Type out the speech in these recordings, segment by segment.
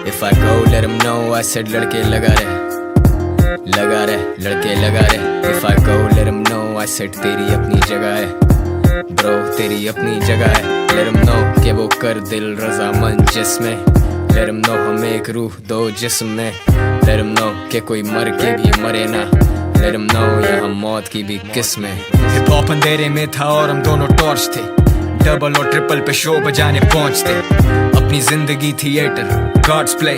If I go let him know I said लड़के लगा रहे लड़के लगा रहे। If I go let him know I said तेरी अपनी जगह है bro, तेरी अपनी जगह है। Let him know कि वो कर दिल रज़ामंद जिसमें। Let him know हम एक रूह दो जिस्म में। Let him know कि कोई मर के भी मरे ना। Let him know यहाँ मौत की भी किस्में। हिप हॉप अंधेरे में था और हम दोनों टॉर्च थे, डबल और ट्रिपल पे शो बजाने पहुंचते। अपनी जिंदगी theatre, God's play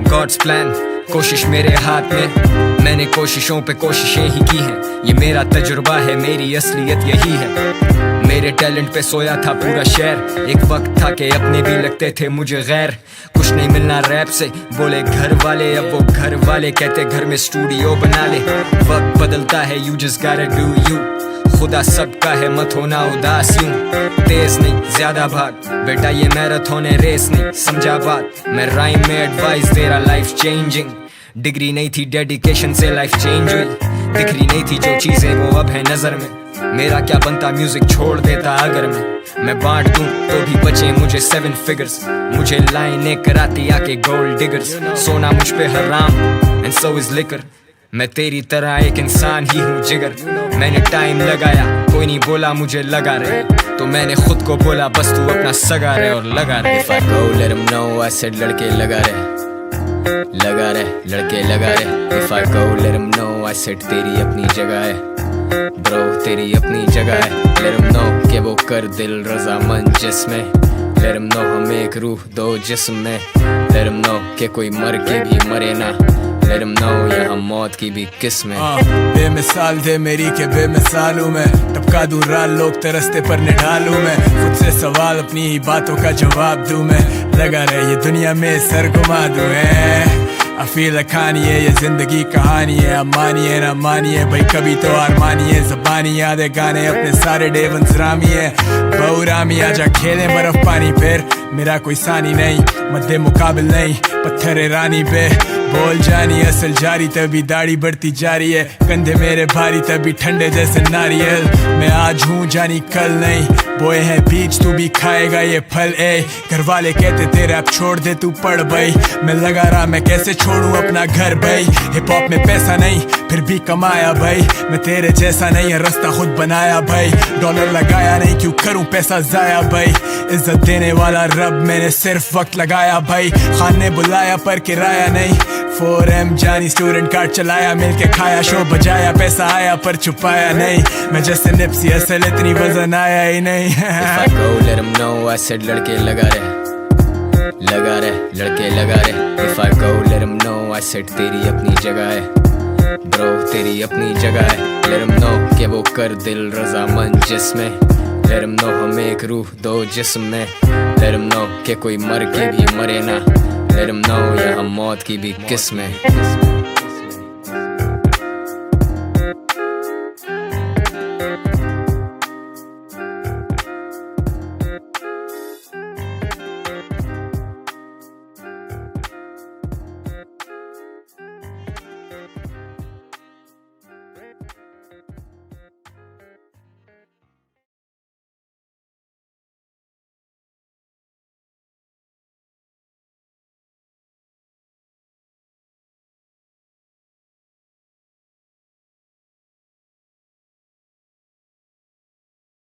God's plan, कोशिश मेरे हाथ में। मैंने कोशिशों पे कोशिशें ही की हैं, ये मेरा तजुर्बा है, मेरी असलियत यही है। मेरे टैलेंट पे सोया था पूरा शहर, एक वक्त था कि अपने भी लगते थे मुझे गैर। कुछ नहीं मिलना रैप से बोले घर वाले, अब वो घर वाले कहते घर में स्टूडियो बना ले। वक्त बदलता है, you just gotta do you। खुदा सबका है, मत होना उदास यूं। तेज नहीं ज्यादा भाग बेटा, ये मैराथन है रेस नहीं, समझा बात। मैं राइम में एडवाइस दे रहा, लाइफ चेंजिंग। डिग्री नहीं थी डेडिकेशन से लाइफ चेंज हुई। दिख रही नहीं थी जो चीजें वो अब है नजर में। मेरा क्या बनता म्यूजिक छोड़ देता अगर मैं बांट दूं तो भी बचे मुझे 7 फिगर्स। मुझे लाइनें कराती आके गोल्ड डिगर्स। सोना मुझ पे हराम एंड सो इज लिकर। मैं तेरी तरह एक इंसान ही हूँ जिगर। मैंने टाइम लगाया, कोई नहीं बोला मुझे लगा रहे, तो मैंने खुद को बोला बस तू अपना सगा रहे और लगा रहे। If I go let him know I said लड़के लगा रहे लड़के लगा रहे। If I go let him know I said तेरी अपनी जगह है bro, तेरी अपनी जगह है। Let him know कि वो कर दिल रज़ामंद जिसमें। Let him know हम एक रूह दो जिस्म में। Let him know कि कोई मर के भी मरे ना। Let him know यहाँ मौत की भी किस्में। बेमिसाल थे मेरी के बेमिसाल हूँ मैं, टपका दूं राल लोग तरसते पर निढालूं मैं। खुद से सवाल अपनी ही बातों का जवाब दूं मैं। लगा रहे ये दुनिया में सर घुमा दूं I feel like Kanye, ये जिंदगी कहानी है। अब मानिए ना मानिए भाई, कभी तो हार मानिए। ज़बानी यादें गाने अपने सारे डेवंस रामी है। बहुरामी आजा खेले बर्फ पानी, फिर मेरा कोई सानी नहीं, मद्दे मुकाबिल नहीं, पत्थर रानी पे बोल जानी असल जारी। तभी दाढ़ी बढ़ती जा रही है, कंधे मेरे भारी तभी ठंडे जैसे नारियल। मैं आज हूँ जानी कल नहीं, बोए हैं बीज तू भी खाएगा ये फल। घर वाले कहते तेरे अब छोड़ दे तू पढ़ भाई, मैं लगा रहा मैं कैसे छोड़ूं अपना घर भाई। हिप हॉप में पैसा नहीं फिर भी कमाया भाई, मैं तेरे जैसा नहीं है रास्ता खुद बनाया भाई। डॉलर लगाया नहीं क्यों करूं पैसा जाया भाई, इज्जत देने वाला रब मैंने सिर्फ वक्त लगाया भाई। खान ने बुलाया पर किराया नहीं, 4M जानी स्टूडेंट कार्ड चलाया, मिलके खाया शो बजाया, पैसा आया पर छुपाया नहीं। मैं जैसे निप्सी असल इतनी वजन आया ही नहीं। If I go let him know I said लड़के लगा रहे लड़के लगा रहे। If I go let him know I said तेरी अपनी जगह है bro, तेरी अपनी जगह है। Let him know कि वो कर दिल रज़ामंद जिसमें। Let him know हम एक रूह दो जिस्म में। Let him know कि कोई मर के भी मरे ना। Let him know यहाँ मौत की भी किस्में।